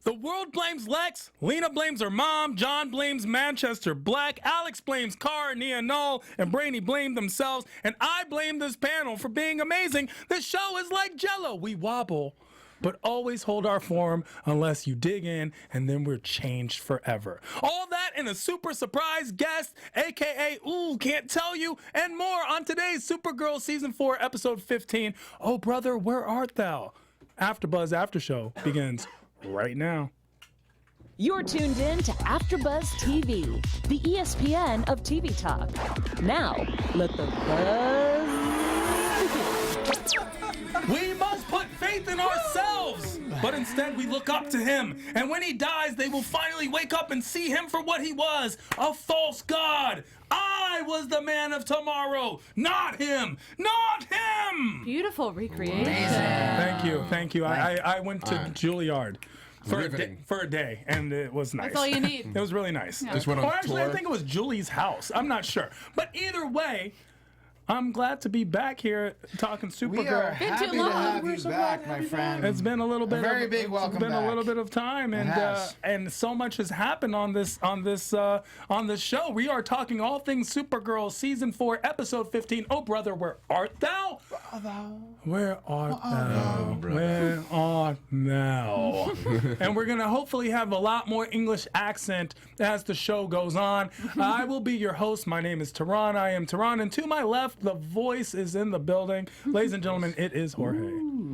The world blames Lex, Lena blames her mom, John blames Manchester Black, Alex blames Kara, Nia Null, and Brainy blame themselves, and I blame this panel for being amazing. This show is like Jell-O. We wobble, but always hold our form unless you dig in, and then we're changed forever. All that and a super surprise guest, aka Ooh, Can't Tell You, and more on today's Supergirl Season 4, Episode 15, Oh Brother, Where Art Thou? AfterBuzz After Show begins right now. You're tuned in to AfterBuzz TV, the ESPN of TV talk. Now, let the buzz begin. We must put faith in ourselves, but instead we look up to him. And when he dies, they will finally wake up and see him for what he was, a false god. I was the man of tomorrow, not him, not him. Beautiful recreation. Thank you. I went to Juilliard for a day, and it was nice. That's all you need. It was really nice. Yeah. Just went on Or actually, tour. I think it was Julie's house. I'm not sure. But either way, I'm glad to be back here talking Supergirl. We are Been too happy to long. have We're you so back, glad to my be friend. It's been a little bit. very of, big it's welcome been back. a little bit of time, and so much has happened on this show. We are talking all things Supergirl, Season 4, Episode 15. Oh brother, where art thou? Where art thou? Where art thou? And we're gonna hopefully have a lot more English accent as the show goes on. I will be your host. My name is Tehran. I am Tehran, and to my left, the voice is in the building. Ladies and gentlemen, it is Jorge.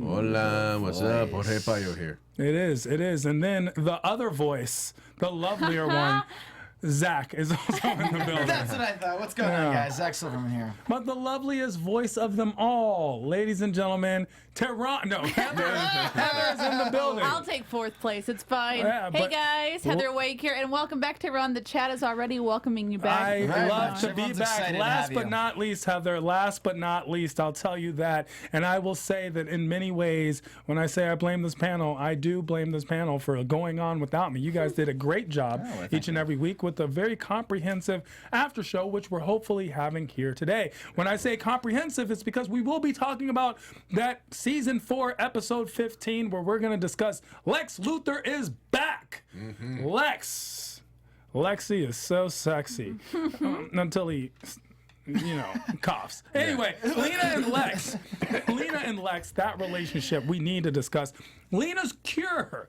Hola, what's up? Jorge Pallo here. It is. And then the other voice, the lovelier one, Zach, is also in the building. That's what I thought. What's going on, guys? Zach Silverman here. But the loveliest voice of them all, ladies and gentlemen, Tehran. No, Heather's in the building. I'll take fourth place. It's fine. Yeah, hey but- guys, Heather Wake here, and welcome back to Ron. The chat is already welcoming you back. I Very love much. to Everyone's be back. excited to Last have but you. not least, Heather, last but not least, I'll tell you that. And I will say that in many ways, when I say I blame this panel, I do blame this panel for going on without me. You guys did a great job each and every week with a very comprehensive after show, which we're hopefully having here today. When I say comprehensive, it's because we will be talking about that Season 4, Episode 15, where we're going to discuss Lex Luthor is back. Lexi is so sexy until he, coughs. Anyway, Lena and Lex, that relationship we need to discuss. Lena's cure.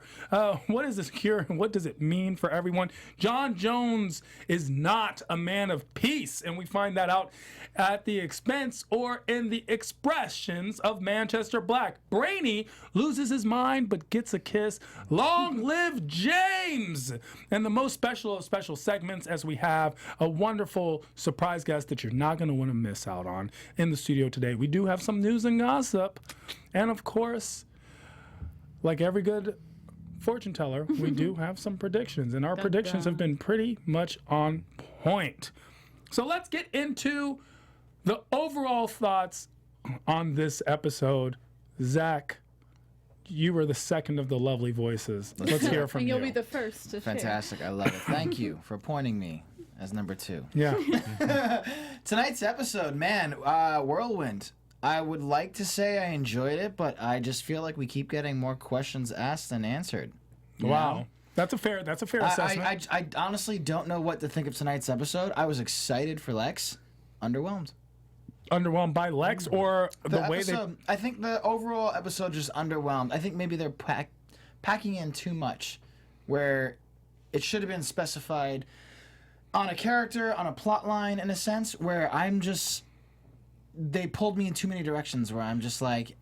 What is this cure? What does it mean for everyone? Jonn Jonez is not a man of peace, and we find that out at the expense or in the expressions of Manchester Black. Brainy loses his mind but gets a kiss. Long live James! And the most special of special segments, as we have a wonderful surprise guest that you're not going to want to miss out on in the studio today. We do have some news and gossip, and of course, like every good fortune teller, we do have some predictions, and our predictions have been pretty much on point. So let's get into the overall thoughts on this episode. Zach, you were the second of the lovely voices. Let's hear from and you. you'll be the first to Fantastic. I love it. Thank you for appointing me as number 2. Yeah. Tonight's episode, man, whirlwind. I would like to say I enjoyed it, but I just feel like we keep getting more questions asked than answered. You Wow. know? That's a fair assessment. I honestly don't know what to think of tonight's episode. I was excited for Lex. Underwhelmed. Underwhelmed by Lex or the way episode, I think the overall episode just underwhelmed. I think maybe they're packing in too much, where it should have been specified on a character, on a plot line, in a sense, where they pulled me in too many directions where I'm just like,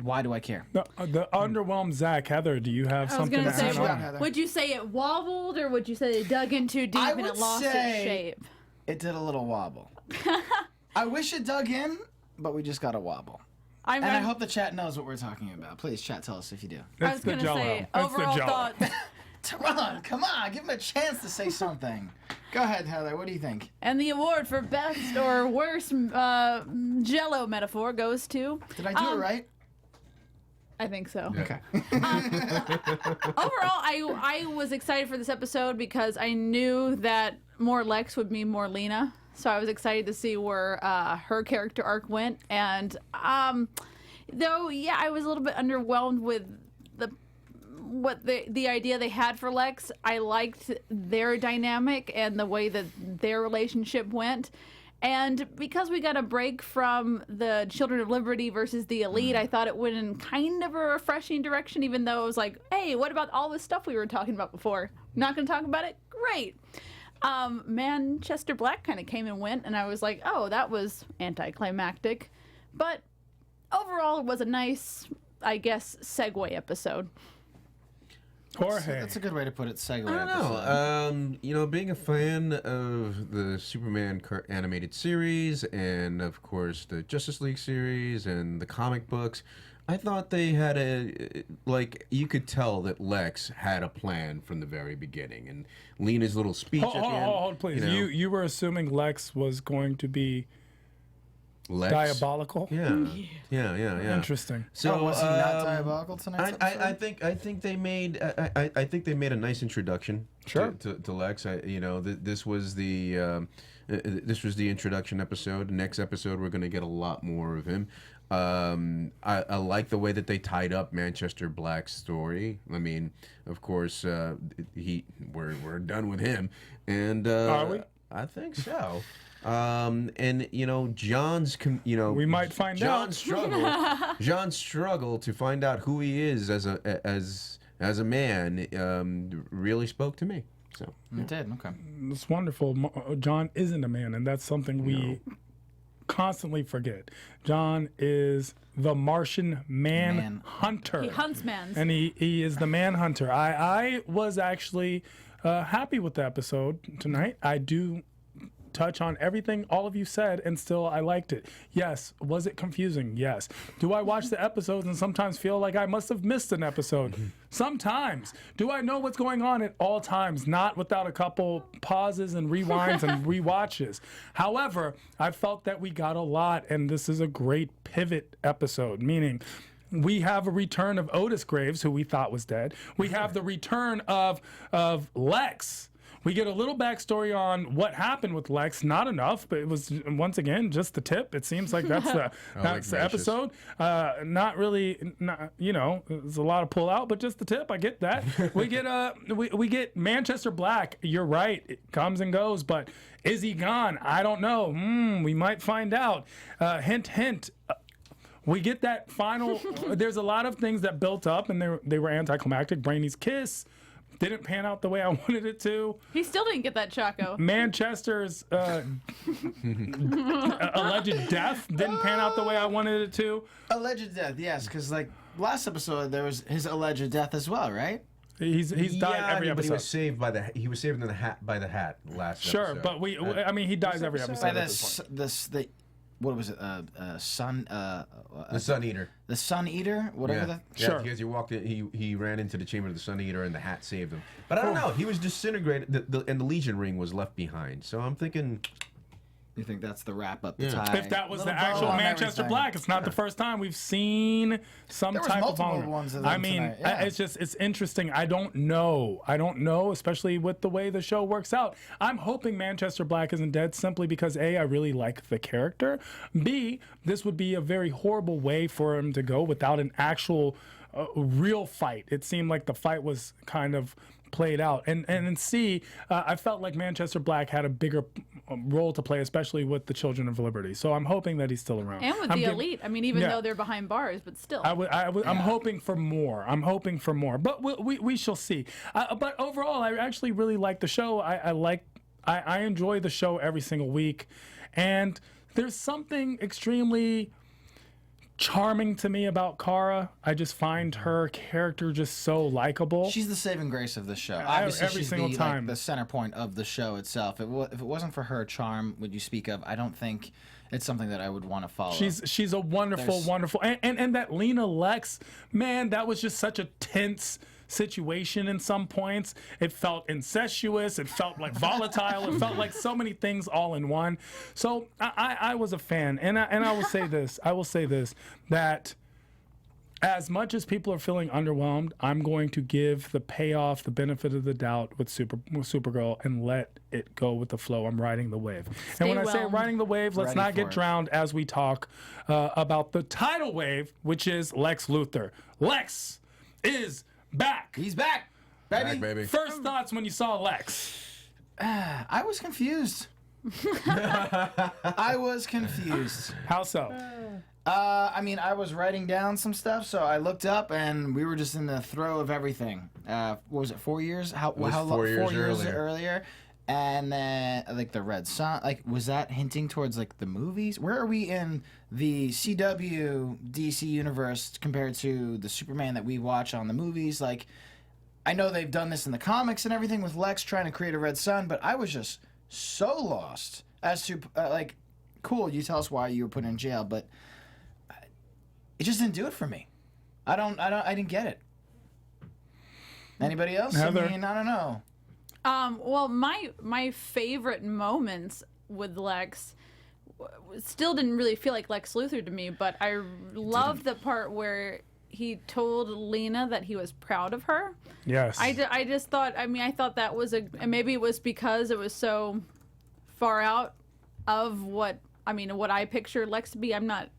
why do I care? the underwhelmed Zach. Heather, do you have I was something going to to add say, on? Heather. would you say it wobbled, or would you say they dug in too deep I and it would lost its say- shape? It did a little wobble. I wish it dug in, but we just got a wobble. And I hope the chat knows what we're talking about. Please, chat, tell us if you do. I was going to say, overall thoughts. Tehran, come on, give him a chance to say something. Go ahead, Heather. What do you think? And the award for best or worst Jell-O metaphor goes to... Did I do it right? I think so. Yeah. Okay. Overall, I was excited for this episode because I knew that more Lex would mean more Lena. So I was excited to see where her character arc went. And though, yeah, I was a little bit underwhelmed with what the idea they had for Lex. I liked their dynamic and the way that their relationship went. And because we got a break from the Children of Liberty versus the Elite, I thought it went in kind of a refreshing direction, even though it was like, hey, what about all this stuff we were talking about before? Not going to talk about it? Great. Manchester Black kind of came and went, and I was like, oh, that was anticlimactic. But overall, it was a nice, I guess, segue episode. Jorge. That's a good way to put it. Segue. I don't know. Being a fan of the Superman animated series and, of course, the Justice League series and the comic books, I thought they had you could tell that Lex had a plan from the very beginning. And Lena's little speech at the end. Hold, please. You were assuming Lex was going to be Lex? diabolical? Yeah. Interesting. So was he not diabolical tonight? I think they made a nice introduction. Sure. To Lex. This was the introduction episode. Next episode, we're going to get a lot more of him. I like the way that they tied up Manchester Black's story. I mean, of course, we're done with him, and are we? I think so. John's, we might find out. John's struggle to find out who he is as a man really spoke to me. So It did. Okay. It's wonderful. John isn't a man, and that's something we constantly forget. John is the Martian Manhunter. He hunts mans. And he is the Manhunter. I was actually happy with the episode tonight. I do touch on everything all of you said, and still I liked it. Yes. Was it confusing? Yes. Do I watch the episodes and sometimes feel like I must have missed an episode? Sometimes. Do I know what's going on at all times? Not without a couple pauses and rewinds and rewatches. However, I felt that we got a lot, and this is a great pivot episode, meaning we have a return of Otis Graves, who we thought was dead. We have the return of Lex. We get a little backstory on what happened with Lex. Not enough, but it was, once again, just the tip. It seems like that's the episode. Not really, there's a lot of pull out, but just the tip. I get that. We get we get Manchester Black. You're right. It comes and goes, but is he gone? I don't know. We might find out. Hint, hint. We get that final. There's a lot of things that built up, and they were anticlimactic. Brainy's kiss didn't pan out the way I wanted it to. He still didn't get that Choco. Manchester's alleged death didn't pan out the way I wanted it to. Alleged death, yes, because last episode there was his alleged death as well, right? He's died every episode. But he was saved by the hat last sure, episode. but he dies every episode. By what was it? Sun. The Sun Eater. The Sun Eater, whatever. Sure. Because he walked in, he ran into the chamber of the Sun Eater, and the hat saved him. But I don't know. He was disintegrated, and the Legion ring was left behind. So I'm thinking. You think that's the wrap up? The Yeah. tie. If that was the Little bow actual on Manchester everything. Black, it's not the first time we've seen some There was type of multiple vulnerability. ones of them I mean, tonight, yeah. it's interesting. I don't know, especially with the way the show works out. I'm hoping Manchester Black isn't dead simply because A, I really like the character. B, this would be a very horrible way for him to go without an actual real fight. It seemed like the fight was kind of played out. And in C, I felt like Manchester Black had a bigger role to play, especially with the Children of Liberty. So I'm hoping that he's still around. And with the Elite. I mean, even though they're behind bars, but still. I'm hoping for more. But we shall see. But overall, I actually really like the show. I enjoy the show every single week. And there's something extremely charming to me about Kara. I just find her character just so likable. She's the saving grace of the show. Obviously, every she's single time. the center point of the show itself. If it wasn't for her charm, would you speak of? I don't think it's something that I would want to follow. She's a wonderful, and that Lena Lex, man, that was just such a tense situation in some points. It felt incestuous. It felt like volatile. It felt like so many things all in one. So I was a fan, and I will say this. That as much as people are feeling underwhelmed, I'm going to give the payoff, the benefit of the doubt with Supergirl, and let it go with the flow. I'm riding the wave. And when I say riding the wave, let's not get drowned as we talk about the tidal wave, which is Lex Luthor. Lex is back. He's back, baby. Back, baby. First thoughts when you saw Lex. I was confused. I was confused. How so? I mean, I was writing down some stuff, so I looked up, and we were just in the throw of everything. What was it, 4 years? How was long? 4 years 4 years earlier. earlier. And then, like, the Red Sun, like, was that hinting towards, like, the movies? Where are we in the CW DC universe compared to the Superman that we watch on the movies? Like, I know they've done this in the comics and everything with Lex trying to create a Red Sun, but I was just so lost as to, like, cool, you tell us why you were put in jail, but it just didn't do it for me. I didn't get it. Anybody else? Heather? I mean, I don't know. Well, my favorite moments with Lex still didn't really feel like Lex Luthor to me, but I loved the part where he told Lena that he was proud of her. Yes. I just thought, I thought that was and maybe it was because it was so far out of what I picture Lex to be. I'm not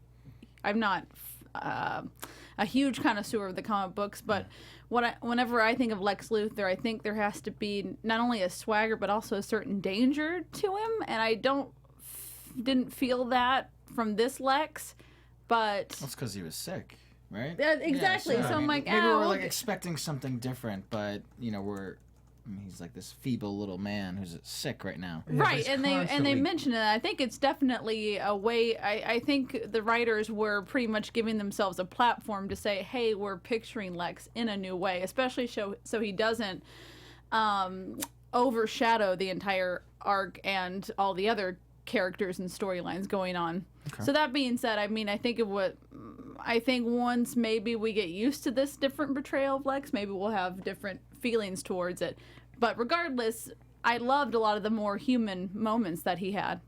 a huge connoisseur of the comic books, but whenever I think of Lex Luthor, I think there has to be not only a swagger but also a certain danger to him, and I didn't feel that from this Lex, but That's because he was sick, right? exactly. Yeah, So I'm like, maybe we're oh, like expecting something different, but you know, he's like this feeble little man who's sick right now. right, he's and they constantly- mentioned it. I think it's definitely a way. I think the writers were pretty much giving themselves a platform to say, "Hey, we're picturing Lex in a new way," especially so he doesn't overshadow the entire arc and all the other characters and storylines going on. Okay. So that being said, I think once maybe we get used to this different portrayal of Lex, maybe we'll have different feelings towards it. But regardless, I loved a lot of the more human moments that he had.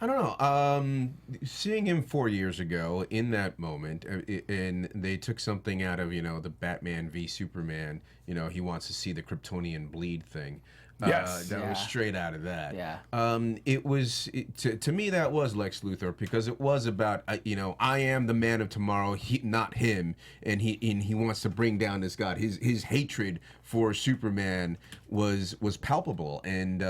I don't know. Seeing him 4 years ago in that moment, and they took something out of, the Batman v Superman, he wants to see the Kryptonian bleed thing. Yes. That was straight out of that. Yeah. To me, that was Lex Luthor, because it was about, I am the man of tomorrow, not him, and he wants to bring down this god. His hatred for Superman was palpable, and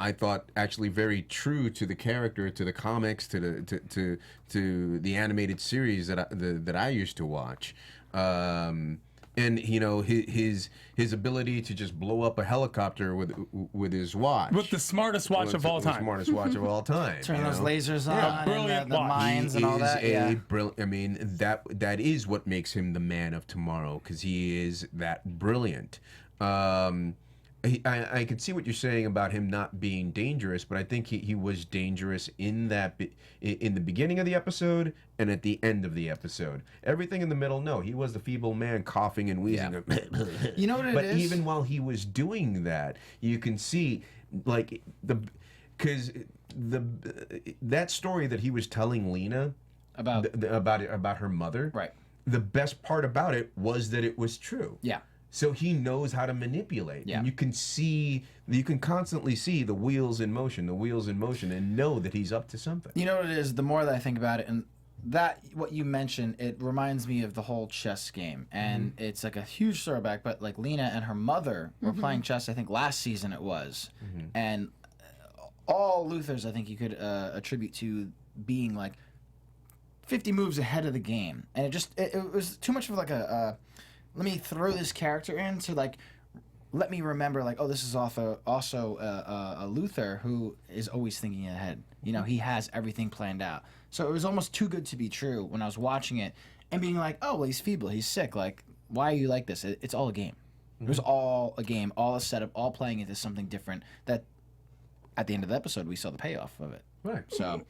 I thought actually very true to the character, to the comics, to the animated series that I used to watch. And his ability to just blow up a helicopter with his watch, With the smartest watch of all time. The smartest watch of all time. Turn those lasers on, brilliant and the watch. mines and all that. Yeah. That is what makes him the man of tomorrow, because he is that brilliant. I could see what you're saying about him not being dangerous, but I think he was dangerous in the beginning of the episode and at the end of the episode. Everything in the middle, no, he was the feeble man coughing and wheezing. Yeah. You know what it but is? even while he was doing that, you can see that story that he was telling Lena about her mother. Right. The best part about it was that it was true. Yeah. So he knows how to manipulate. Yeah. And you can constantly see the wheels in motion, and know that he's up to something. You know what it is? The more that I think about it, and what you mentioned, it reminds me of the whole chess game. And it's like a huge throwback, but like Lena and her mother were playing chess, I think last season it was. And all Luthors, I think you could attribute to being like 50 moves ahead of the game. And it was too much of like let me throw this character in to like let me remember like, oh, this is also a Luthor who is always thinking ahead. He has everything planned out. So it was almost too good to be true when I was watching it and being like, oh, well, he's feeble, he's sick. Like, why are you like this? It's all a game. It was all a game, all a setup, all playing into something different. That at the end of the episode we saw the payoff of it. Right. So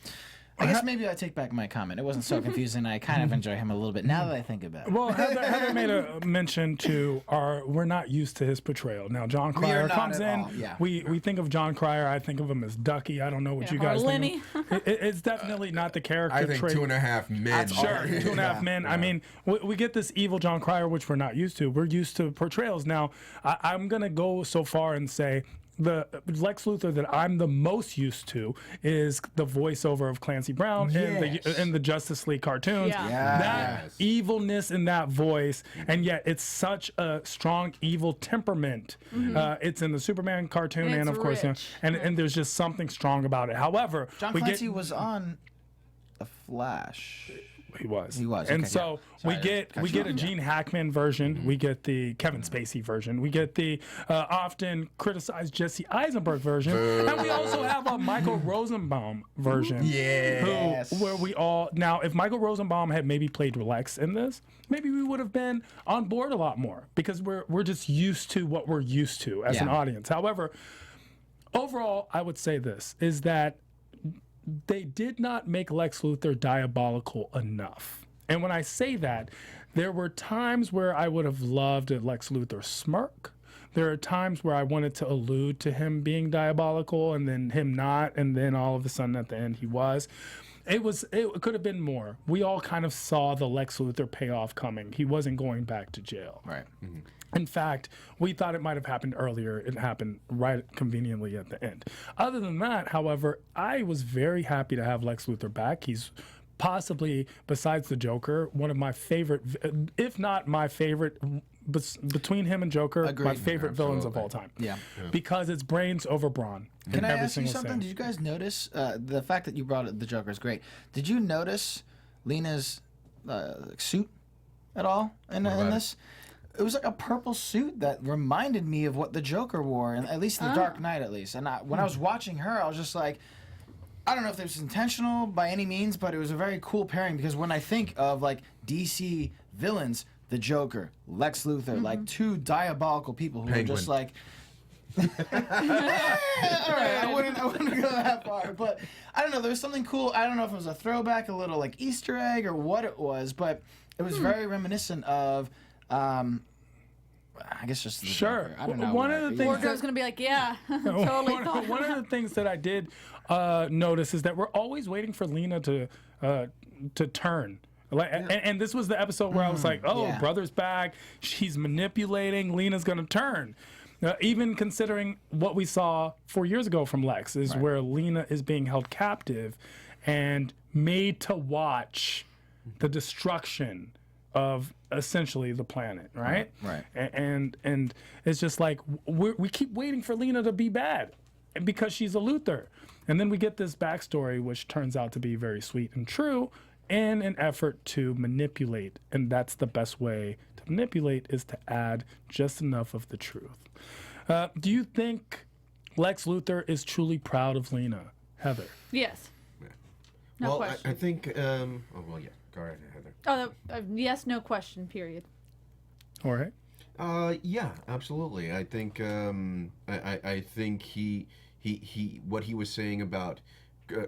I guess maybe I take back my comment. It wasn't so confusing. I kind of enjoy him a little bit now that I think about it. Well, Heather made a mention to we're not used to his portrayal. Now, John are Cryer not comes at in. all, yeah. We think of John Cryer. I think of him as Ducky. I don't know what you or guys Lenny. think. It's definitely not the character I think trait. 2.5 Men. Sure, 2.5 Men. I mean, we get this evil John Cryer, which we're not used to. We're used to portrayals. Now, I'm going to go so far and say the Lex Luthor that I'm the most used to is the voiceover of Clancy Brown in the Justice League cartoons. Yeah. That evilness in that voice, and yet it's such a strong evil temperament. It's in the Superman cartoon, and of course, rich. and there's just something strong about it. However, John Clancy was on The Flash. He was. He was. And Okay, so we get a Gene Hackman version. We get the Kevin Spacey version. We get the often criticized Jesse Eisenberg version. And we also have a Michael Rosenbaum version. Where we all now, if Michael Rosenbaum had maybe played Lex in this, maybe we would have been on board a lot more because we're just used to what we're used to as an audience. However, overall, I would say this is that they did not make Lex Luthor diabolical enough. And when I say that, there were times where I would have loved a Lex Luthor smirk. There are times where I wanted to allude to him being diabolical and then him not, and then all of a sudden at the end he was. It could have been more. We all kind of saw the Lex Luthor payoff coming. He wasn't going back to jail. Right. In fact, we thought it might have happened earlier. It happened right conveniently at the end. Other than that, however, I was very happy to have Lex Luthor back. He's possibly, besides the Joker, one of my favorite, if not my favorite, between him and Joker, my favorite villains of all time. Yeah. Because it's brains over brawn. Can I ask you something? Did you guys notice the fact that you brought up the Joker is great? Did you notice Lena's suit at all in this? It was like a purple suit that reminded me of what the Joker wore, and at least in the Dark Knight, at least. And when I was watching her, I was just like, I don't know if it was intentional by any means, but it was a very cool pairing because when I think of like DC villains, the Joker, Lex Luthor, like two diabolical people who are just like. All right, I wouldn't go that far, but I don't know. There was something cool. I don't know if it was a throwback, a little like Easter egg, or what it was, but it was very reminiscent of. I guess just the Joker. I don't know. One of the things Wardrobe's gonna be like, totally. One of the things that I did notice is that we're always waiting for Lena to turn. And this was the episode where I was like, brother's back. She's manipulating. Lena's gonna turn. Even considering what we saw 4 years ago from Lex is where Lena is being held captive and made to watch the destruction of essentially the planet, right? Right. And it's just like we keep waiting for Lena to be bad because she's a Luthor. And then we get this backstory, which turns out to be very sweet and true, in an effort to manipulate. And that's the best way to manipulate, is to add just enough of the truth. Do you think Lex Luthor is truly proud of Lena, Heather? Yes. No question. I think. Go right ahead, Heather. Yes, no question. Period. Jorge? Yeah, absolutely. I think I think he what he was saying about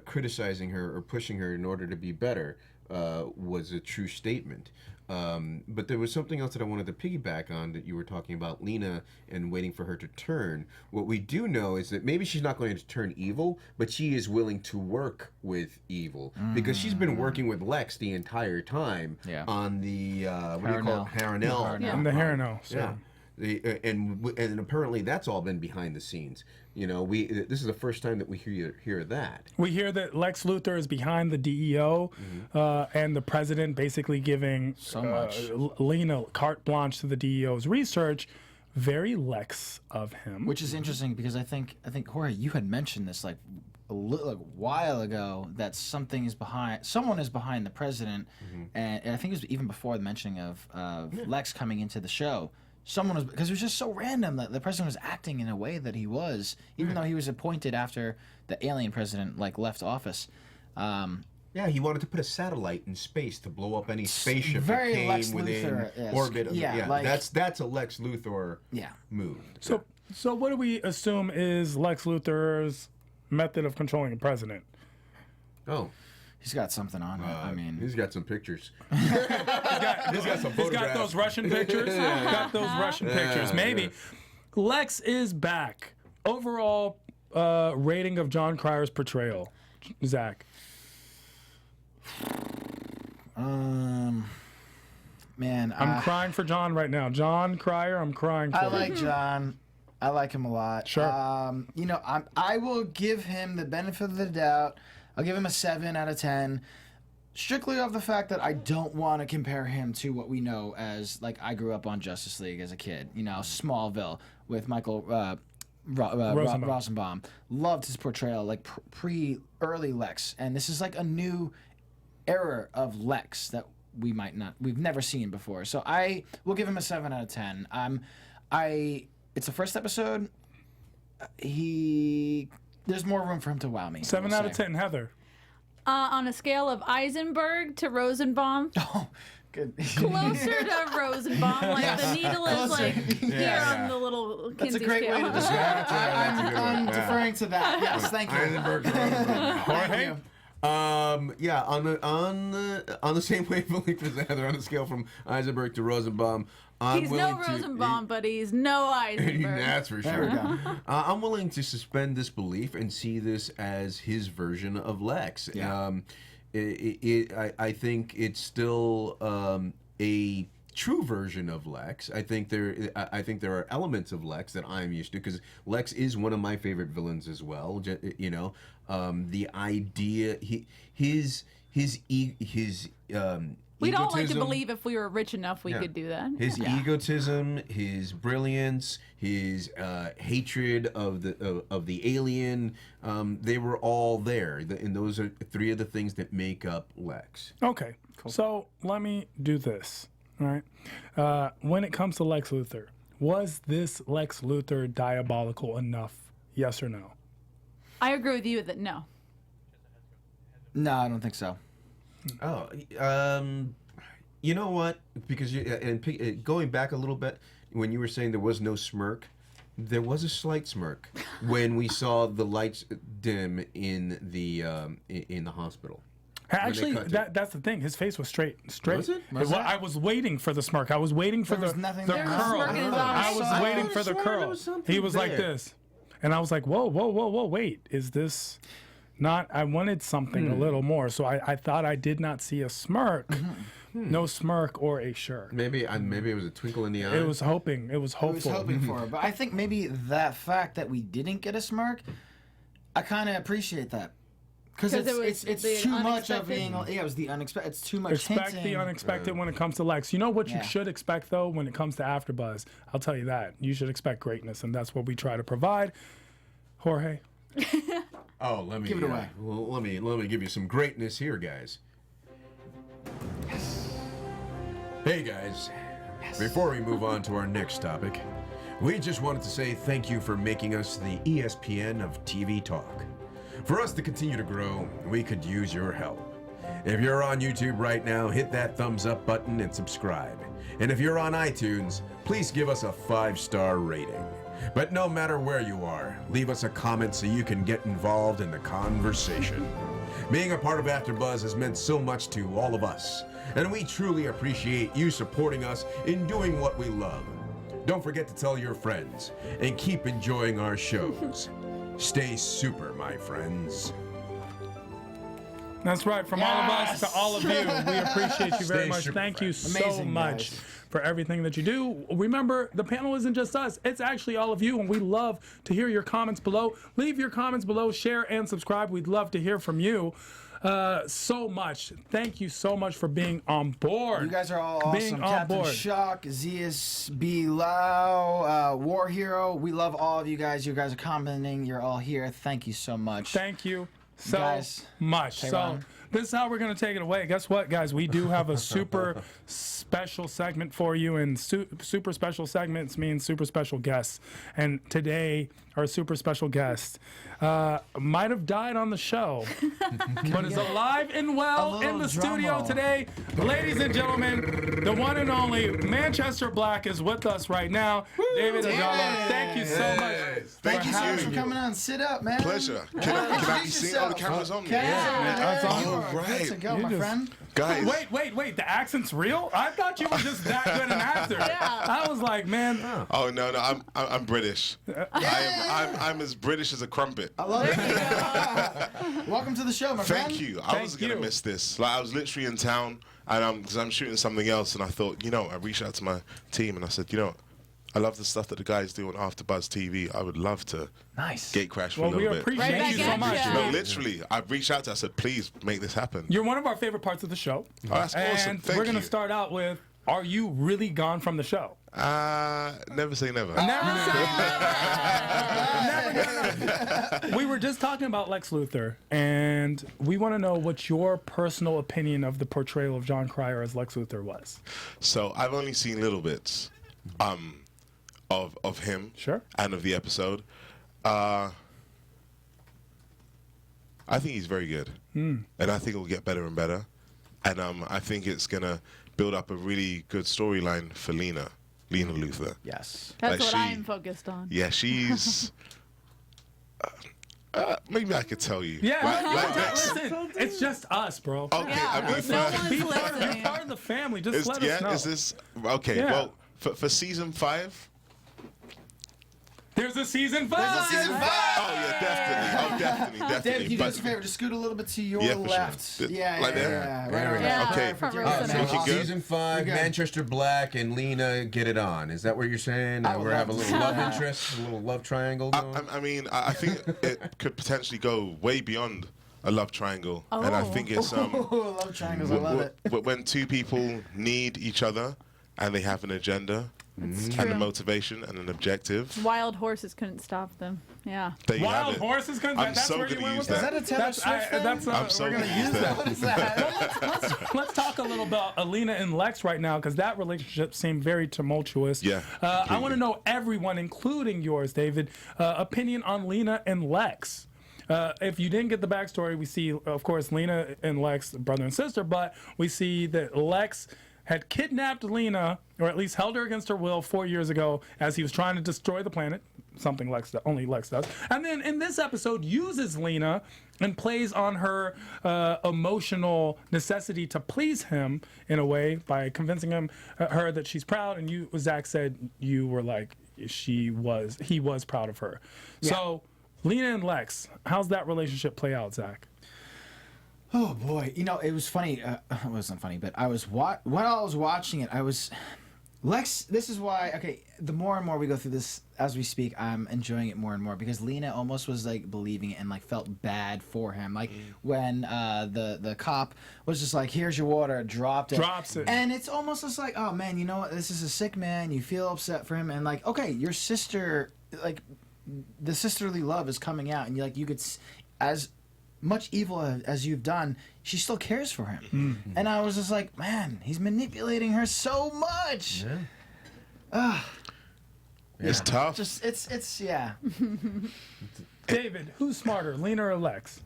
criticizing her or pushing her in order to be better was a true statement. But there was something else that I wanted to piggyback on that you were talking about Lena and waiting for her to turn. What we do know is that maybe she's not going to turn evil, but she is willing to work with evil because she's been working with Lex the entire time on the what do you call it? Harnell. The Harnell. Yeah. And apparently that's all been behind the scenes. You know, this is the first time that we hear that. We hear that Lex Luthor is behind the DEO, and the president basically giving Lena carte blanche to the DEO's research. Very Lex of him. Which is interesting because I think Jorge, you had mentioned this like a while ago that someone is behind the president, and I think it was even before the mentioning of Lex coming into the show. Someone was, because it was just so random that the president was acting in a way that he was, even though he was appointed after the alien president left office. Yeah, he wanted to put a satellite in space to blow up any spaceship that came Lex within Luthor-esque. orbit. Yeah, that's a Lex Luthor move. So what do we assume is Lex Luthor's method of controlling the president? Oh. He's got something on it. I mean, he's got some pictures. He's got those Russian pictures. Got those Russian pictures. Maybe. Lex is back. Overall rating of Jon Cryer's portrayal, Zach. Man, I'm crying for Jon right now. Jon Cryer, I'm crying for. I like Jon. I like him a lot. Sure. You know, I will give him the benefit of the doubt. I'll give him a 7 out of 10. Strictly off the fact that I don't want to compare him to what we know as, like, I grew up on Justice League as a kid. You know, Smallville with Michael Rosenbaum. Loved his portrayal, like, early Lex. And this is, like, a new era of Lex that we've never seen before. So I will give him a 7 out of 10. It's the first episode. There's more room for him to wow me. 7 out of 10, Heather. On a scale of Eisenberg to Rosenbaum, Oh, good. closer to Rosenbaum. Like Yes. the needle is Closer. like here on the little Kinsey That's a great scale. way to describe it. I'm deferring to that. Yes, thank you. Jorge? Yeah, on the same wavelength as Heather, on the scale from Eisenberg to Rosenbaum, I'm He's willing no to. Bumm, but he's no Eisenberg. That's for There we sure. go. I'm willing to suspend disbelief and see this as his version of Lex. Yeah. I think it's still a true version of Lex. I think there are elements of Lex that I'm used to, because Lex is one of my favorite villains as well. You know, the idea his We'd all like to egotism- believe if we were rich enough we could do that. His egotism, his brilliance, his hatred of the alien, they were all there. And those are 3 of the things that make up Lex. Okay. So let me do this. All right. When it comes to Lex Luthor, was this Lex Luthor diabolical enough? Yes or no? I agree with you that no. No, I don't think so. Oh, you know what? Because going back a little bit, when you were saying there was no smirk, there was a slight smirk when we saw the lights dim in the hospital. Actually, cut to- that's the thing. His face was straight. Was it? Was it? I was waiting for the smirk. I was waiting for There the was nothing the there. There was curl. smirk in his I eyes. was waiting for the swear there curl. was something He was like there. this, and I was like, whoa, wait, is this not? I wanted something a little more, so I thought I did not see a smirk. No smirk or a shirt. Maybe it was a twinkle in the eye. It was hoping. It was I was hopeful. hoping for it, but I think maybe that fact that we didn't get a smirk, I kind of appreciate that. Because 'Cause it was it's the too much of unexpected. being. Yeah, it was the unexpected. It's too much Expect hinting. the unexpected when it comes to Lex. You know what you Yeah. should expect, though, when it comes to AfterBuzz? I'll tell you that. You should expect greatness, and that's what we try to provide. Jorge? Oh, let me Give it away. Well, let me give you some greatness here, guys. Hey guys, before we move on to our next topic, we just wanted to say thank you for making us the ESPN of TV talk. For us to continue to grow, we could use your help. If you're on YouTube right now, hit that thumbs up button and subscribe. And if you're on iTunes, please give us a 5-star rating. But no matter where you are, leave us a comment so you can get involved in the conversation. Being a part of AfterBuzz has meant so much to all of us, and we truly appreciate you supporting us in doing what we love. Don't forget to tell your friends, and keep enjoying our shows. Stay super, my friends. That's right. From all of us to all of you, we appreciate you very Stay much. super Thank you friends. so Amazing, much guys. for everything that you do. Remember, the panel isn't just us. It's actually all of you, and we love to hear your comments below. Leave your comments below, share, and subscribe. We'd love to hear from you so much. Thank you so much for being on board. You guys are all awesome. Being on Captain board. Shock, Zeus, B. Lau, War Hero. We love all of you guys. You guys are commenting. You're all here. Thank you so much. Thank you so Guys, much. So Tehran. this is how we're going to take it away. Guess what, guys? We do have a super special segment for you, and super special segments mean super special guests. And today, our super special guest might have died on the show, but is alive and well in the studio drumroll. today. Ladies and gentlemen, the one and only Manchester Black is with us right now. David Ajala, thank you so much. Thank you so much having for you. coming on. Sit up, man. Pleasure. Can I be seen? Oh, the camera's on me. that's on. Oh, Good right. to go, You my just- friend. Guys, Wait, the accent's real? I thought you were just that good an actor. I was like, man, oh no, I'm British. I'm as British as a crumpet. I love it. Welcome to the show, my friend. Thank you. I was gonna you. miss this. Like I was literally in town, and because I'm shooting something else, and I thought, I reached out to my team and I said, I love the stuff that the guys do on AfterBuzz TV. I would love to Nice. gate crash for Well, a we little bit. appreciate Right you back so at much. ya. No, literally, I've reached out to. I said, please make this happen. You're one of our favorite parts of the show. Oh, that's awesome. And Thank we're going to you. start out with, are you really gone from the show? Never say never. Never say never. We were just talking about Lex Luthor, and we want to know what your personal opinion of the portrayal of Jon Cryer as Lex Luthor was. So I've only seen little bits of him Sure. and of the episode. I think he's very good, and I think it will get better and better. And I think it's gonna build up a really good storyline for Lena Luthor. Yes. That's Like what I'm focused on. Yeah, she's. Maybe I could tell you. Yeah, Like next- listen, it's just us, bro. Okay, I mean, no one's You're listening. part of the family. Just let us know. Is this okay? Yeah. Well, for season 5. There's a season 5. There's a season 5. Oh yeah, definitely. Oh, definitely. David, you do But- us a favor. Just scoot a little bit to your Yeah, for sure. left. Th- Yeah, like yeah, there? yeah. There we go. Yeah, Okay. front row Oh, center. Looking good. Season 5, You're good. Manchester Black and Lena get it on. Is that what you're saying? I would We're love having a to little see love that. interest, a little love triangle going. I mean, I think it could potentially go way beyond a love triangle, and I think it's Oh, love triangles. I love it. when two people need each other and they have an agenda It's and true. a motivation and an objective. Wild horses couldn't stop them. Yeah. There you have Wild it. horses. I'm That's so where you gonna went use with Is that. that a Taylor That's, Swift thing? that's I'm so we're gonna gonna use use that. What is that? Let's talk a little about Lena and Lex right now, because that relationship seemed very tumultuous. Yeah, I completely. want to know everyone, including yours, David, opinion on Lena and Lex. If you didn't get the backstory, we see, of course, Lena and Lex, brother and sister, but we see that Lex had kidnapped Lena, or at least held her against her will 4 years ago as he was trying to destroy the planet, something only Lex does. And then in this episode uses Lena and plays on her emotional necessity to please him in a way by convincing her that she's proud. And you, Zach said, you were like, he was proud of her. So Lena and Lex, how's that relationship play out, Zach? Oh boy, it was funny. It wasn't funny, but I was while I was watching it, I was Lex. This is why. Okay, the more and more we go through this as we speak, I'm enjoying it more and more because Lena almost was like believing it and like felt bad for him. Like when the cop was just like, "Here's your water," dropped it, and it's almost just like, "Oh man, you know what? This is a sick man. You feel upset for him, and like, okay, your sister, like, the sisterly love is coming out, and you could as much evil as you've done, she still cares for him." Mm-hmm. And I was just like, man, he's manipulating her so much. It's tough. Just it's yeah. David, who's smarter, Lena or Lex?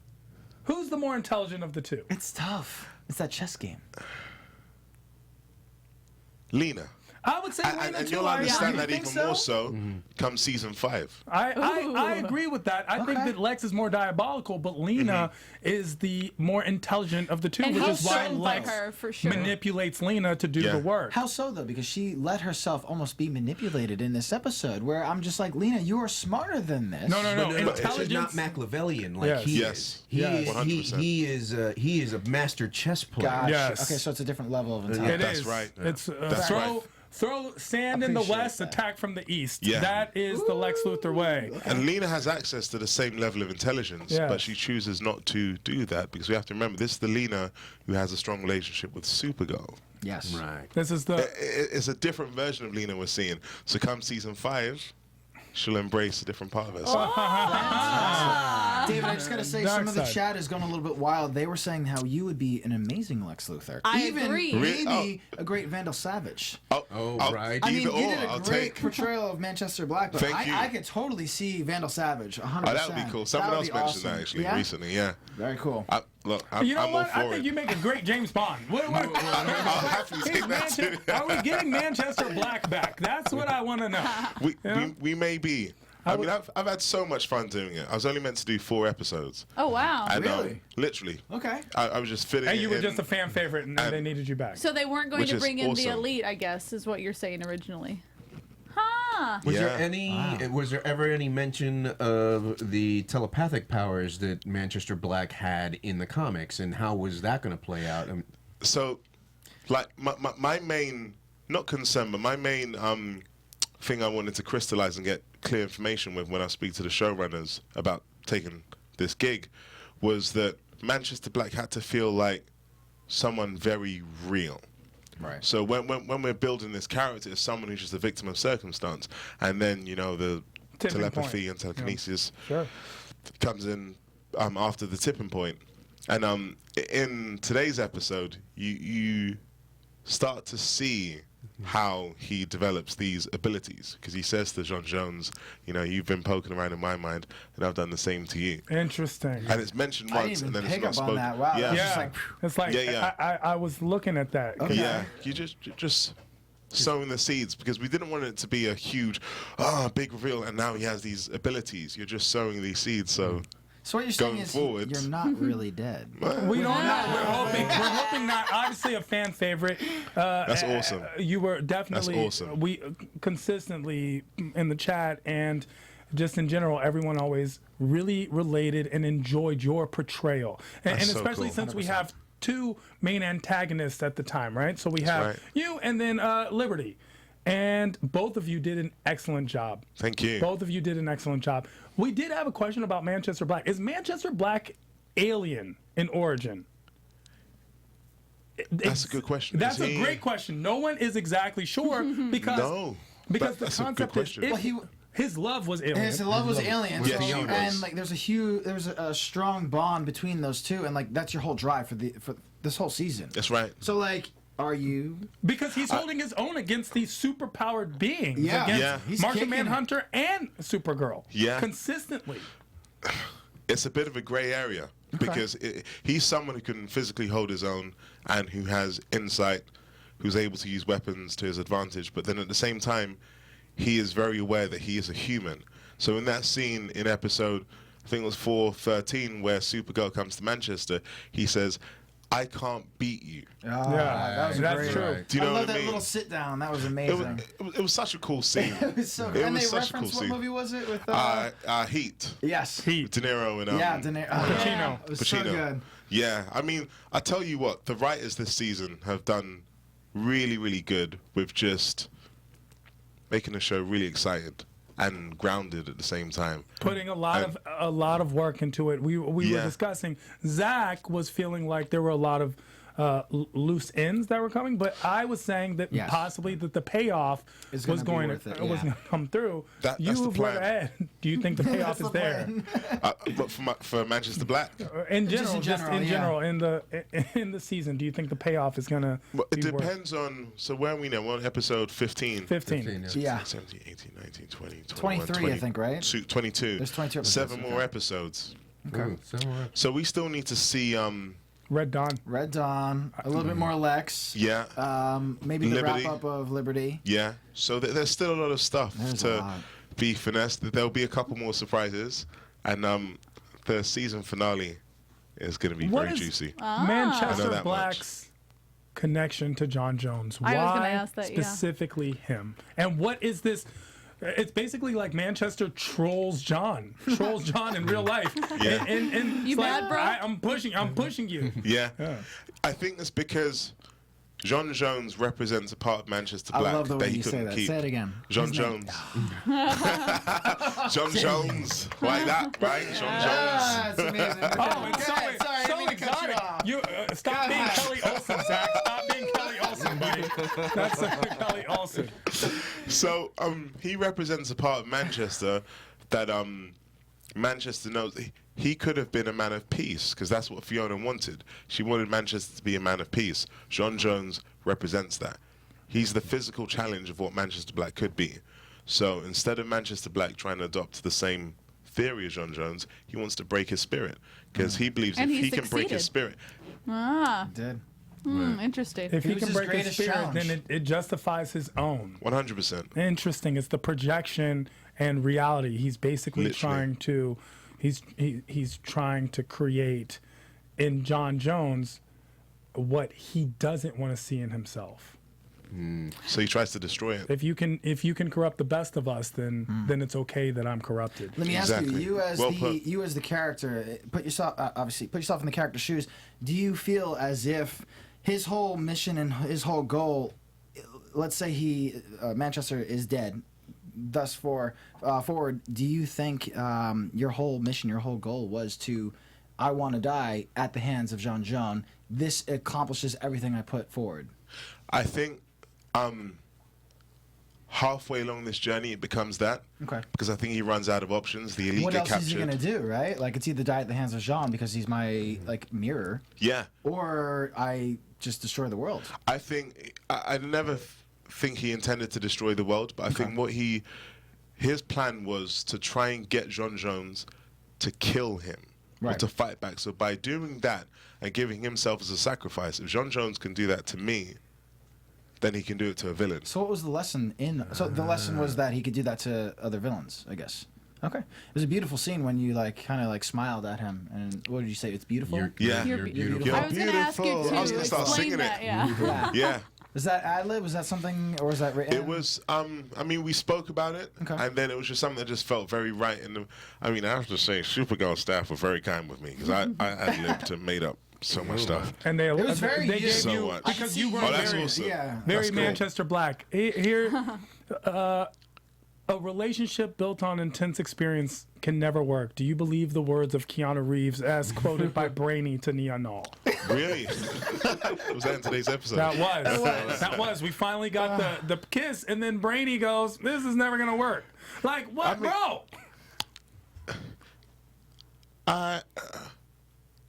Who's the more intelligent of the two? It's tough. It's that chess game. Lena. I would say Lena And too. you'll understand You that think even so? more so come season 5. I agree with that. I think Okay. that Lex is more diabolical, but Lena is the more intelligent of the two, And which he's is why sold by Lex her, for sure. manipulates Lena to do Yeah. the work. How so though? Because she let herself almost be manipulated in this episode, where I'm just like, Lena, you are smarter than this. No. But it's not Intelligence. Machiavellian like Yes. he Yes. is. Yes. He is a master chess player. Gosh. Yes. Okay, so it's a different level of It intelligence. That's is. right. It's That's throw right. throw sand in the Appreciate west, that. attack from the east. Yeah. That is the Lex Luthor way. And Lena has access to the same level of intelligence, Yes. but she chooses not to do that because we have to remember this is the Lena who has a strong relationship with Supergirl. Yes. Right. This is the It's a different version of Lena we're seeing. So come season 5, she'll embrace a different part of herself. David, I just gotta say, Dark some of the side. chat is going a little bit wild. They were saying how you would be an amazing Lex Luthor. I Even agree. Really? maybe a great Vandal Savage. Right. I mean, Either you or, did a I'll great take. portrayal of Manchester Black, but Thank you. I could totally see Vandal Savage 100%. Oh, that would be cool. Someone else mentioned that actually Yeah? recently. Yeah. Very cool. I'm You know all what? for I think it. you make a great James Bond. I'll happily Is take that too. Are we getting Manchester Black back? That's what I want to know. We may be. I mean, I've had so much fun doing it. I was only meant to do 4 episodes. Oh, wow. And, Really? literally. Okay. I was just fitting And it you were in. just a fan favorite, and they needed you back. So they weren't going Which to is bring in the awesome. elite, I guess, is what you're saying originally. Huh. Was there Yeah. any? Was there ever any mention of the telepathic powers that Manchester Black had in the comics, and how was that going to play out? So, like, my main, not concern, but my main thing I wanted to crystallize and get clear information with when I speak to the showrunners about taking this gig was that Manchester Black had to feel like someone very real. Right. So when we're building this character as someone who's just a victim of circumstance, and then, you know, the Tipping telepathy point. and telekinesis Sure. comes in after the tipping point. And in today's episode, you start to see how he develops these abilities, because he says to Jonn Jonez, you know, you've been poking around in my mind, and I've done the same to you. Interesting. And it's mentioned I once, didn't and even then it's pick not up on spoken. that. Wow. Yeah, That was Yeah, just like, it's like Yeah. I was looking at that. 'cause yeah. You just sowing the seeds, because we didn't want it to be a huge, big reveal, and now he has these abilities. You're just sowing these seeds, so. so what you're saying Going is forward. you're not really dead. We don't know. We're hoping not. Obviously, a fan favorite. That's awesome. You were definitely. That's awesome. We consistently in the chat and just in general, everyone always really related and enjoyed your portrayal, and That's so especially cool. since we have two main antagonists at the time, right? So we have right. you and then Liberty. And both of you did an excellent job. Thank you. Both of you did an excellent job. We did have a question about Manchester Black. Is Manchester Black alien in origin? That's a good question. That's Is a he- great question. No one is exactly sure because No. because the That's a good concept is question. if his love was alien. His love was alien, Yeah, so, he was. and like there's a strong bond between those two, and like that's your whole drive for this whole season. That's right. So like, are you? Because he's holding his own against these superpowered beings. Yeah. Against Yeah. He's Martian kicking. Manhunter and Supergirl. Yeah. Consistently. It's a bit of a gray area, because he's someone who can physically hold his own and who has insight, who's able to use weapons to his advantage. But then at the same time, he is very aware that he is a human. So in that scene in episode, I think it was 413, where Supergirl comes to Manchester, he says, I can't beat you. That was that's great. true. Do you know I love what I that mean? little sit down. That was It amazing. was such a cool scene. It was so It good. And was they such a cool referenced what scene. movie was it with? Heat. Yes. Heat. De Niro and Yeah, De Niro. Pacino. It was so Pacino. good. Yeah, I mean, I tell you what, the writers this season have done really, really good with just making the show really excited and grounded at the same time. Putting a lot of work into it. We were Yeah. discussing. Zach was feeling like there were a lot of loose ends that were coming, but I was saying that Yes. possibly that the payoff Is was gonna be going worth to it, was yeah. going to come through. That's the You've plan. read ahead. Do you think the payoff is That's the there? plan. But for Manchester Black, In Just general, in general, yeah. in the season, do you think the payoff is going to? well, it depends on, so where are we now? We're on episode 15. 15. Yeah. 17, 18, 19, 20, 23, I think, right? 22. There's 22 episodes, 7 more okay. episodes. Ooh, somewhere. So we still need to see, Red Dawn. Red Dawn. A little bit more Lex. yeah, Maybe the Liberty. wrap up of Liberty. yeah. So there's still a lot of stuff There's a to lot. be finessed. There'll be a couple more surprises. And the season finale is going to be What very is- juicy. Ah. I know Manchester that Black's connection to Jonn Jonez. Why I was gonna ask that, yeah. specifically him? And what is this? It's basically like Manchester trolls John in real life. Yeah. And You it's mad, like, bro? I'm pushing you. Yeah. I think it's because Jonn Jonez represents a part of Manchester I Black love the way that he you say couldn't that. keep. Say it again. Jonn His name. Jonez. Jonn Jonez. Like that, right? Jonn Jonez. Ah, it's amazing. Oh, it's Go ahead. Sorry, I so didn't mean to cut you exotic. off. You stop being Kelly Olsen, Zach. Stop being Kelly Olsen, buddy. That's Kelly Olsen. So he represents a part of Manchester that Manchester knows. He could have been a man of peace, because that's what Fiona wanted. She wanted Manchester to be a man of peace. Jonn Jonez represents that. He's the physical challenge of what Manchester Black could be. So instead of Manchester Black trying to adopt the same theory as Jonn Jonez, he wants to break his spirit, because he believes And if he he can break his succeeded. spirit, Ah, Did. interesting. If he was can his break his greatest spirit, challenge. then it justifies his own. 100%. Interesting. It's the projection and reality. He's basically Literally. trying to he's trying to create in Jonn Jonez what he doesn't want to see in himself. So he tries to destroy it. If you can corrupt the best of us, then it's okay that I'm corrupted. Let me ask Exactly. you as Well put. you as the character, put yourself in the character's shoes. Do you feel as if his whole mission and his whole goal, let's say Manchester is dead, thus forward, do you think your whole mission, your whole goal was to, I want to die at the hands of Jonn Jonez. This accomplishes everything I put forward. I think halfway along this journey, it becomes that. Okay. Because I think he runs out of options. The elite What get else captured. is he gonna do, right? Like, it's either die at the hands of Jonn because he's my mirror, Yeah. or I just destroy the world. I think I never think he intended to destroy the world, but I think his plan was to try and get Jonn Jonez to kill him. Or Right. to fight back. So by doing that and giving himself as a sacrifice, if Jonn Jonez can do that to me, then he can do it to a villain. So what was the lesson in? So the lesson was that he could do that to other villains, I guess. Okay, it was a beautiful scene when you kind of smiled at him, and what did you say? It's beautiful. Yeah. You're beautiful. You're I was going to ask you beautiful. to I was gonna start explain singing that. it. Yeah. Yeah. Is that ad-lib? Was that something, or was that written? It was, I mean, we spoke about it, Okay. and then it was just something that just felt very right. And I mean, I have to say, Supergirl staff were very kind with me, because I ad-libbed and made up so much stuff. And they was very they gave So you much. because you were Oh, that's very, awesome. Yeah. very That's cool. Manchester Black. Here, a relationship built on intense experience can never work. Do you believe the words of Keanu Reeves as quoted by Brainy to Nia Null? Really? Was that in today's episode? That was. We finally got the kiss, and then Brainy goes, "This is never gonna work." Like what, bro?